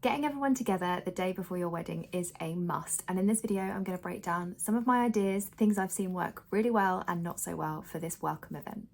Getting everyone together the day before your wedding is a must, and in this video I'm going to break down some of my ideas, things I've seen work really well and not so well for this welcome event.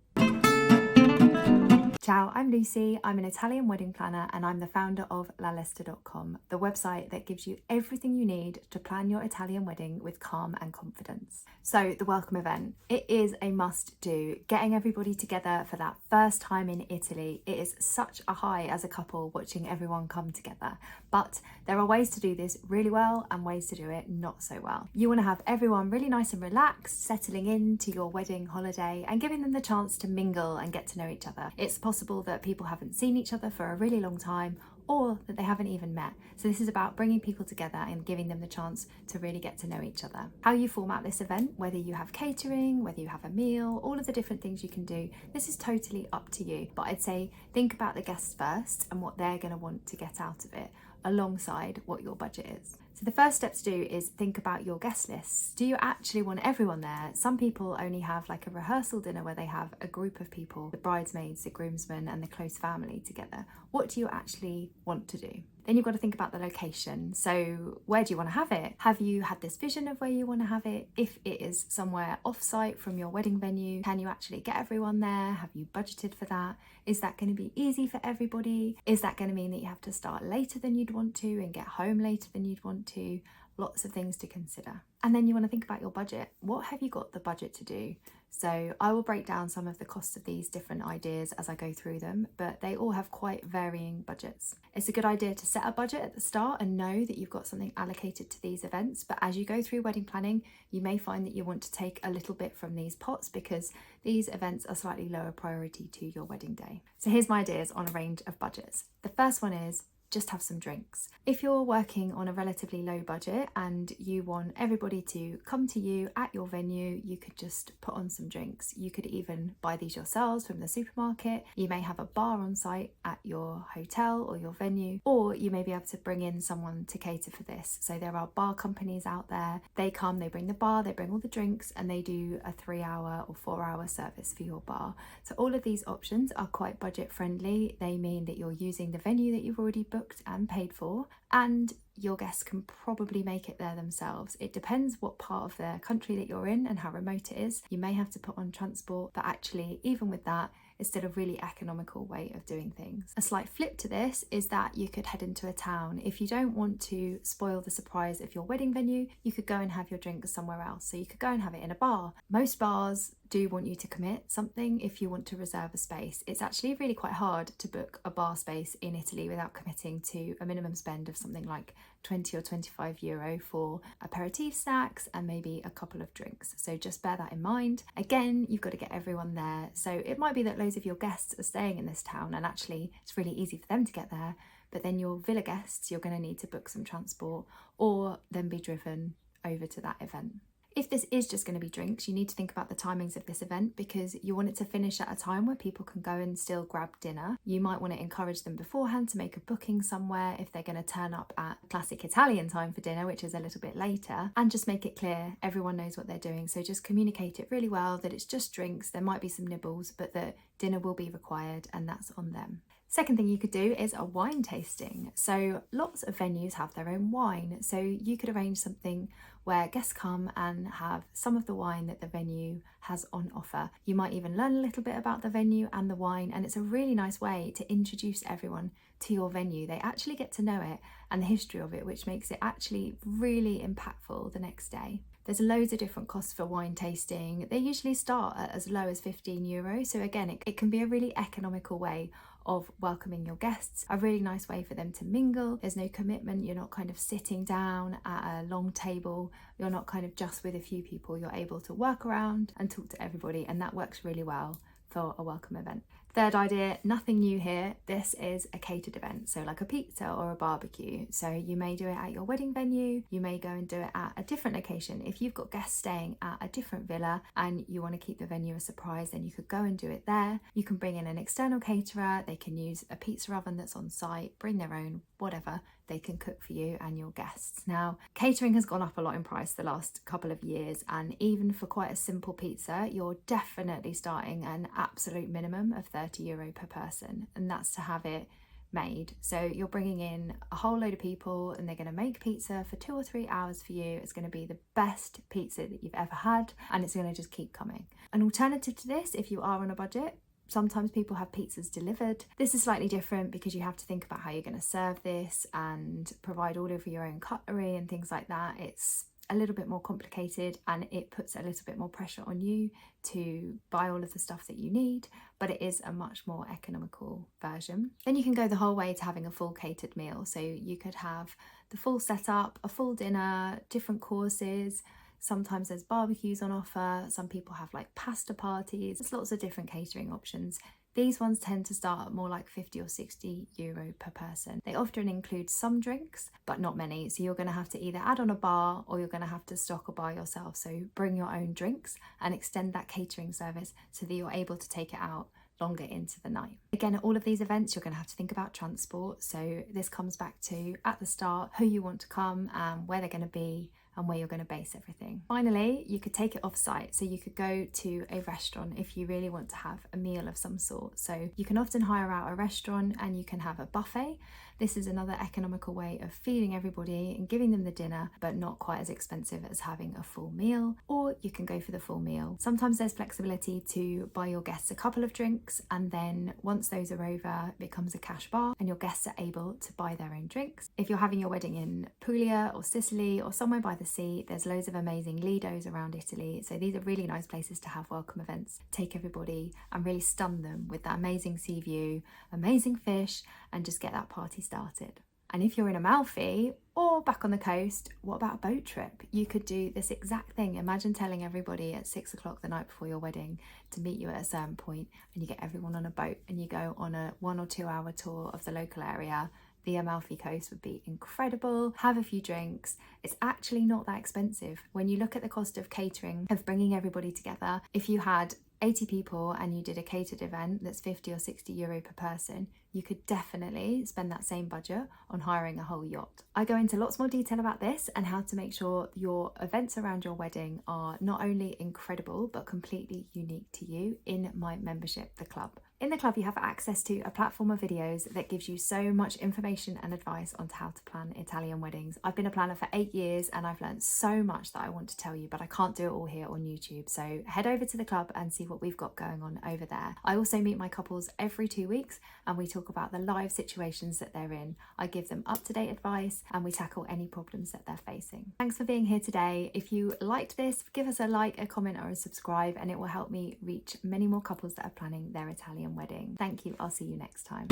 Ciao, I'm Lucy. I'm an Italian wedding planner and I'm the founder of Lista.com, the website that gives you everything you need to plan your Italian wedding with calm and confidence. So the welcome event, it is a must do. Getting everybody together for that first time in Italy, it is such a high as a couple watching everyone come together. But there are ways to do this really well and ways to do it not so well. You want to have everyone really nice and relaxed, settling into your wedding holiday and giving them the chance to mingle and get to know each other. It's possible that people haven't seen each other for a really long time or that they haven't even met. So this is about bringing people together and giving them the chance to really get to know each other. How you format this event, whether you have catering, whether you have a meal, all of the different things you can do, this is totally up to you. But I'd say think about the guests first and what they're going to want to get out of it alongside what your budget is. So the first step to do is think about your guest lists. Do you actually want everyone there? Some people only have like a rehearsal dinner where they have a group of people, the bridesmaids, the groomsmen and the close family together. What do you actually want to do? Then you've got to think about the location. So where do you want to have it? Have you had this vision of where you want to have it? If it is somewhere off-site from your wedding venue, can you actually get everyone there? Have you budgeted for that? Is that going to be easy for everybody? Is that going to mean that you have to start later than you'd want to and get home later than you'd want to? Lots of things to consider. And then you want to think about your budget. What have you got the budget to do? So I will break down some of the costs of these different ideas as I go through them, but they all have quite varying budgets. It's a good idea to set a budget at the start and know that you've got something allocated to these events, but as you go through wedding planning, you may find that you want to take a little bit from these pots because these events are slightly lower priority to your wedding day. So here's my ideas on a range of budgets. The first one is just have some drinks. If you're working on a relatively low budget and you want everybody to come to you at your venue, you could just put on some drinks. You could even buy these yourselves from the supermarket. You may have a bar on site at your hotel or your venue, or you may be able to bring in someone to cater for this. So there are bar companies out there. They come, they bring the bar, they bring all the drinks, and they do a 3-hour or 4-hour service for your bar. So all of these options are quite budget friendly. They mean that you're using the venue that you've already booked and paid for, and your guests can probably make it there themselves. It depends what part of the country that you're in and how remote it is. You may have to put on transport, but actually even with that, it's still a really economical way of doing things. A slight flip to this is that you could head into a town. If you don't want to spoil the surprise of your wedding venue, you could go and have your drinks somewhere else. So you could go and have it in a bar. Most bars do want you to commit something if you want to reserve a space. It's actually really quite hard to book a bar space in Italy without committing to a minimum spend of something like 20 or 25 euro for aperitif snacks and maybe a couple of drinks. So just bear that in mind. Again, you've got to get everyone there. So it might be that loads of your guests are staying in this town and actually it's really easy for them to get there, but then your villa guests, you're going to need to book some transport or then be driven over to that event. If this is just going to be drinks, you need to think about the timings of this event because you want it to finish at a time where people can go and still grab dinner. You might want to encourage them beforehand to make a booking somewhere if they're going to turn up at classic Italian time for dinner, which is a little bit later, and just make it clear everyone knows what they're doing. So just communicate it really well that it's just drinks, there might be some nibbles, but that dinner will be required and that's on them. Second thing you could do is a wine tasting. So lots of venues have their own wine. So you could arrange something where guests come and have some of the wine that the venue has on offer. You might even learn a little bit about the venue and the wine, and it's a really nice way to introduce everyone to your venue. They actually get to know it and the history of it, which makes it actually really impactful the next day. There's loads of different costs for wine tasting. They usually start at as low as 15 euros. So again, it can be a really economical way of welcoming your guests, a really nice way for them to mingle. There's no commitment. You're not kind of sitting down at a long table. You're not kind of just with a few people. You're able to work around and talk to everybody, and that works really well for a welcome event. Third idea, nothing new here. This is a catered event, so like a pizza or a barbecue. So you may do it at your wedding venue, you may go and do it at a different location. If you've got guests staying at a different villa and you want to keep the venue a surprise, then you could go and do it there. You can bring in an external caterer, they can use a pizza oven that's on site, bring their own, whatever. They can cook for you and your guests. Now, catering has gone up a lot in price the last couple of years, and even for quite a simple pizza, you're definitely starting an absolute minimum of €30 per person, and that's to have it made. So you're bringing in a whole load of people and they're going to make pizza for 2 or 3 hours for you. It's going to be the best pizza that you've ever had, and it's going to just keep coming. An alternative to this, if you are on a budget, sometimes people have pizzas delivered. This is slightly different because you have to think about how you're going to serve this and provide all of your own cutlery and things like that. It's a little bit more complicated and it puts a little bit more pressure on you to buy all of the stuff that you need, but it is a much more economical version. Then you can go the whole way to having a full catered meal. So you could have the full setup, a full dinner, different courses. Sometimes there's barbecues on offer. Some people have like pasta parties. There's lots of different catering options. These ones tend to start at more like 50 or 60 euro per person. They often include some drinks, but not many. So you're going to have to either add on a bar or you're going to have to stock a bar yourself. So bring your own drinks and extend that catering service so that you're able to take it out longer into the night. Again, at all of these events, you're going to have to think about transport. So this comes back to, at the start, who you want to come and where they're going to be and where you're going to base everything. Finally, you could take it off site. So you could go to a restaurant if you really want to have a meal of some sort. So you can often hire out a restaurant and you can have a buffet. This is another economical way of feeding everybody and giving them the dinner, but not quite as expensive as having a full meal. Or you can go for the full meal. Sometimes there's flexibility to buy your guests a couple of drinks, and then once those are over, it becomes a cash bar and your guests are able to buy their own drinks. If you're having your wedding in Puglia or Sicily or somewhere by the sea, there's loads of amazing lidos around Italy. So these are really nice places to have welcome events. Take everybody and really stun them with that amazing sea view, amazing fish, and just get that party started. And if you're in Amalfi or back on the coast, what about a boat trip? You could do this exact thing. Imagine telling everybody at 6 o'clock the night before your wedding to meet you at a certain point, and you get everyone on a boat and you go on a 1 or 2 hour tour of the local area. The Amalfi Coast would be incredible. Have a few drinks. It's actually not that expensive. When you look at the cost of catering, of bringing everybody together, if you had 80 people and you did a catered event that's 50 or 60 euro per person, you could definitely spend that same budget on hiring a whole yacht. I go into lots more detail about this and how to make sure your events around your wedding are not only incredible but completely unique to you in my membership, the club. In the club, you have access to a platform of videos that gives you so much information and advice on how to plan Italian weddings. I've been a planner for 8 years and I've learned so much that I want to tell you, but I can't do it all here on YouTube. So head over to the club and see what we've got going on over there. I also meet my couples every 2 weeks and we talk about the live situations that they're in. I give them up-to-date advice and we tackle any problems that they're facing. Thanks for being here today. If you liked this, give us a like, a comment or a subscribe, and it will help me reach many more couples that are planning their Italian wedding. Thank you. I'll see you next time.